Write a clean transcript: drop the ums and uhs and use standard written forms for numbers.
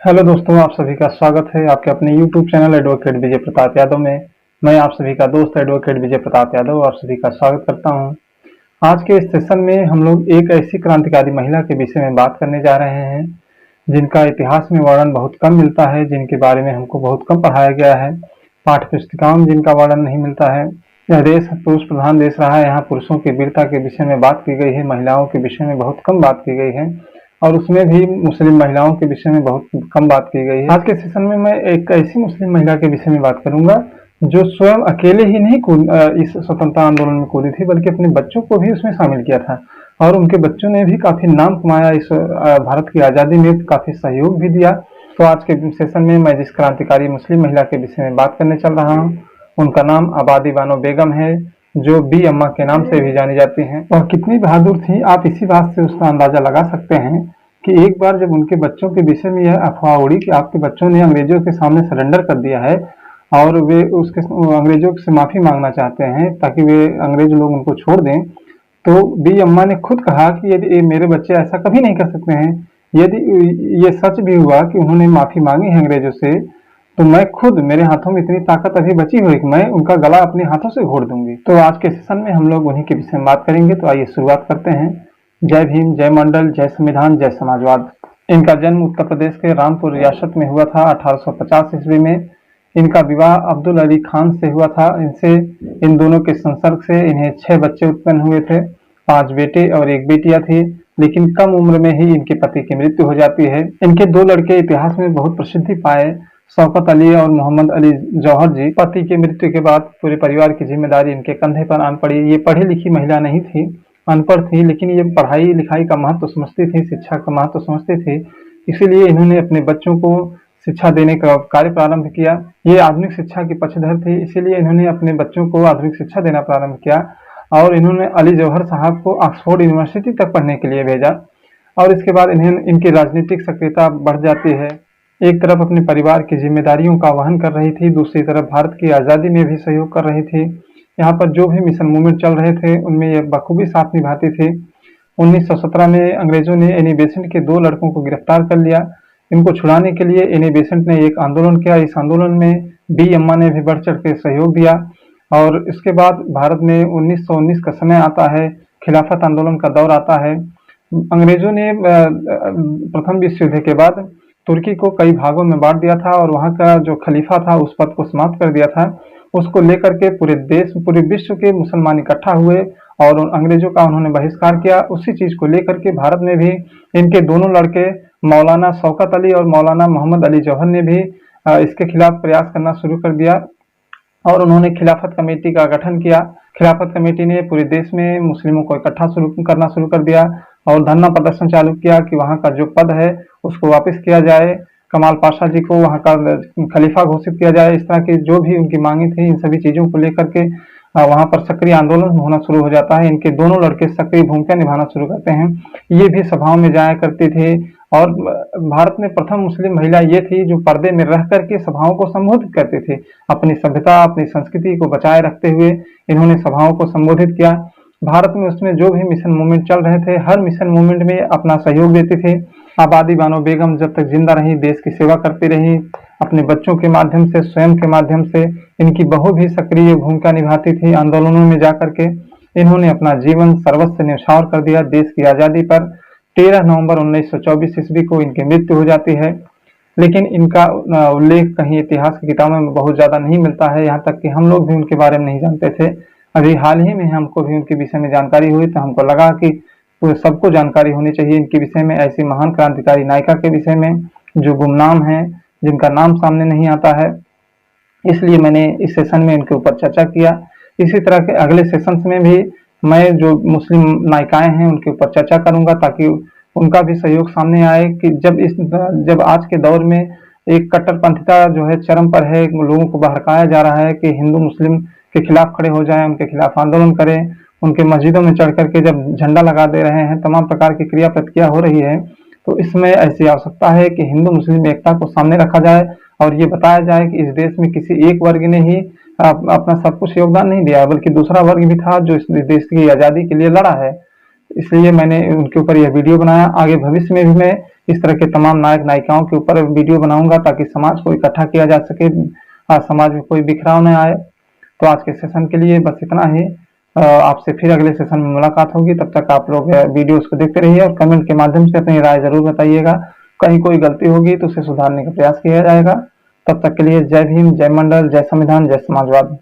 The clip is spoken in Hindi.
हेलो दोस्तों, आप सभी का स्वागत है आपके अपने YouTube channel advocate Vijay Pratap Yadav में। मैं आप सभी का दोस्त एडवोकेट विजय प्रताप यादव आप सभी का स्वागत करता हूं। आज के इस सेशन में हम लोग एक ऐसी क्रांतिकारी महिला के विषय में बात करने जा रहे हैं जिनका इतिहास में वर्णन बहुत कम मिलता है, जिनके बारे में हमको बहुत कम पढ़ाया गया है, पाठ्य पुस्तिकाओं में जिनका वर्णन नहीं मिलता है। यह देश पुरुष प्रधान देश रहा है। यहाँ पुरुषों की वीरता के विषय में बात की गई है, महिलाओं के विषय में बहुत कम बात की गई है और उसमें भी मुस्लिम महिलाओं के विषय में बहुत कम बात की गई है। आज के सेशन में मैं एक ऐसी मुस्लिम महिला के विषय में बात करूंगा जो स्वयं अकेले ही नहीं इस स्वतंत्रता आंदोलन में कूदी थी, बल्कि अपने बच्चों को भी उसमें शामिल किया था और उनके बच्चों ने भी काफी नाम कमाया, इस भारत की आजादी में काफी सहयोग भी दिया। तो आज के सेशन में मैं जिस क्रांतिकारी मुस्लिम महिला के विषय में बात करने चल रहा हूँ उनका नाम आबादी बानो बेगम है, जो बी अम्मा के नाम से भी जानी जाती हैं। और कितनी बहादुर थी आप इसी बात से उसका अंदाजा लगा सकते हैं कि एक बार जब उनके बच्चों के विषय में यह अफवाह उड़ी कि आपके बच्चों ने अंग्रेजों के सामने सरेंडर कर दिया है और वे उसके अंग्रेजों से माफी मांगना चाहते हैं ताकि वे अंग्रेज लोग उनको छोड़ दें, तो बी अम्मा ने खुद कहा कि यदि मेरे बच्चे ऐसा कभी नहीं कर सकते हैं, यदि ये सच भी हुआ कि उन्होंने माफी मांगी है अंग्रेजों से, तो मैं खुद, मेरे हाथों में इतनी ताकत अभी बची हुई कि मैं उनका गला अपने हाथों से घोट दूंगी। तो आज के सेशन में हम लोग उन्हीं के विषय में बात करेंगे। तो आइए शुरुआत करते हैं। जय भीम, जय मंडल, जय संविधान, जय समाजवाद। इनका जन्म उत्तर प्रदेश के रामपुर रियासत में हुआ था 1850 ईस्वी में। इनका विवाह अब्दुल अली खान से हुआ था। इन दोनों के संसर्ग से इन्हें 6 बच्चे उत्पन्न हुए थे, 5 बेटे और 1 बेटियां थी, लेकिन कम उम्र में ही इनके पति की मृत्यु हो जाती है। इनके 2 लड़के इतिहास में बहुत प्रसिद्धि पाए, शौकत अली और मोहम्मद अली जौहर जी। पति की मृत्यु के बाद पूरे परिवार की जिम्मेदारी इनके कंधे पर आन पड़ी। ये पढ़ी लिखी महिला नहीं थी, अनपढ़ थी, लेकिन ये पढ़ाई लिखाई का महत्व समझती थी, शिक्षा का महत्व समझती थी। इसीलिए इन्होंने अपने बच्चों को शिक्षा देने का कार्य प्रारंभ किया। ये आधुनिक शिक्षा की पक्षधर थी, इसीलिए इन्होंने अपने बच्चों को आधुनिक शिक्षा देना प्रारंभ किया और इन्होंने अली जौहर साहब को ऑक्सफोर्ड यूनिवर्सिटी तक पढ़ने के लिए भेजा। और इसके बाद इनकी राजनीतिक सक्रियता बढ़ जाती है। एक तरफ अपने परिवार की जिम्मेदारियों का वहन कर रही थी, दूसरी तरफ भारत की आज़ादी में भी सहयोग कर रही थी। यहाँ पर जो भी मिशन मूवमेंट चल रहे थे उनमें ये बखूबी साथ निभाती थी। 1917 में अंग्रेजों ने एनी बेसेंट के 2 लड़कों को गिरफ्तार कर लिया। इनको छुड़ाने के लिए एनी बेसेंट ने एक आंदोलन किया। इस आंदोलन में बी अम्मा ने भी बढ़ चढ़ के सहयोग दिया और इसके बाद भारत में 1919 का समय आता है, खिलाफत आंदोलन का दौर आता है। अंग्रेजों ने प्रथम विश्व युद्ध के बाद तुर्की को कई भागों में बांट दिया था और वहां का जो खलीफा था उस पद को समाप्त कर दिया था। उसको लेकर के पूरे विश्व के मुसलमान इकट्ठा हुए और अंग्रेजों का उन्होंने बहिष्कार किया। उसी चीज को लेकर के भारत में भी इनके दोनों लड़के मौलाना शौकत अली और मौलाना मोहम्मद अली जौहर ने भी इसके खिलाफ प्रयास करना शुरू कर दिया और उन्होंने खिलाफत कमेटी का गठन किया। खिलाफत कमेटी ने पूरे देश में मुस्लिमों को इकट्ठा करना शुरू कर दिया और धरना प्रदर्शन चालू किया कि वहाँ का जो पद है उसको वापस किया जाए, कमाल पाशा जी को वहाँ का खलीफा घोषित किया जाए। इस तरह की जो भी उनकी मांगे थी, इन सभी चीजों को लेकर के वहाँ पर सक्रिय आंदोलन होना शुरू हो जाता है। इनके दोनों लड़के सक्रिय भूमिका निभाना शुरू करते हैं। ये भी सभाओं में जाया करती थी और भारत में प्रथम मुस्लिम महिला ये थी जो पर्दे में रह करके सभाओं को संबोधित करती थी। अपनी सभ्यता, अपनी संस्कृति को बचाए रखते हुए इन्होंने सभाओं को संबोधित किया। भारत में उसमें जो भी मिशन मूवमेंट चल रहे थे, हर मिशन मूवमेंट में अपना सहयोग देती थी। आबादी बानो बेगम जब तक जिंदा रही देश की सेवा करती रही, अपने बच्चों के माध्यम से, स्वयं के माध्यम से। इनकी बहू भी सक्रिय भूमिका निभाती थी आंदोलनों में जाकर के। इन्होंने अपना जीवन सर्वस्व न्यौछावर कर दिया देश की आजादी पर। 13 नवंबर 1924 ईस्वी को इनकी मृत्यु हो जाती है, लेकिन इनका उल्लेख कहीं इतिहास की किताबों में बहुत ज्यादा नहीं मिलता है। यहाँ तक कि हम लोग भी उनके बारे में नहीं जानते थे। अभी हाल ही में हमको भी उनके विषय में जानकारी हुई तो हमको लगा कि तो सबको जानकारी होनी चाहिए इनके विषय में, ऐसी महान क्रांतिकारी नायिका के विषय में जो गुमनाम है, जिनका नाम सामने नहीं आता है। इसलिए मैंने इस सेशन में इनके ऊपर चर्चा किया। इसी तरह के अगले सेशंस में भी मैं जो मुस्लिम नायिकाएं हैं उनके ऊपर चर्चा करूंगा ताकि उनका भी सहयोग सामने आए कि जब आज के दौर में एक कट्टरपंथिता जो है चरम पर है, लोगों को बहकाया जा रहा है कि हिंदू मुस्लिम के खिलाफ खड़े हो जाएं, उनके खिलाफ आंदोलन करें, उनके मस्जिदों में चढ़ करके जब झंडा लगा दे रहे हैं, तमाम प्रकार की क्रिया प्रतिक्रिया हो रही है, तो इसमें ऐसी आवश्यकता है कि हिंदू मुस्लिम एकता को सामने रखा जाए और ये बताया जाए कि इस देश में किसी एक वर्ग ने ही अपना सब कुछ योगदान नहीं दिया, बल्कि दूसरा वर्ग भी था जो इस देश की आजादी के लिए लड़ा है। इसलिए मैंने उनके ऊपर यह वीडियो बनाया। आगे भविष्य में भी मैं इस तरह के तमाम नायक नायिकाओं के ऊपर वीडियो बनाऊंगा ताकि समाज को इकट्ठा किया जा सके, समाज में कोई बिखराव न आए। तो आज के सेशन के लिए बस इतना ही। आपसे फिर अगले सेशन में मुलाकात होगी। तब तक आप लोग वीडियोस को देखते रहिए और कमेंट के माध्यम से अपनी राय जरूर बताइएगा। कहीं कोई गलती होगी तो उसे सुधारने का प्रयास किया जाएगा। तब तक के लिए जय भीम, जय मंडल, जय संविधान, जय समाजवाद।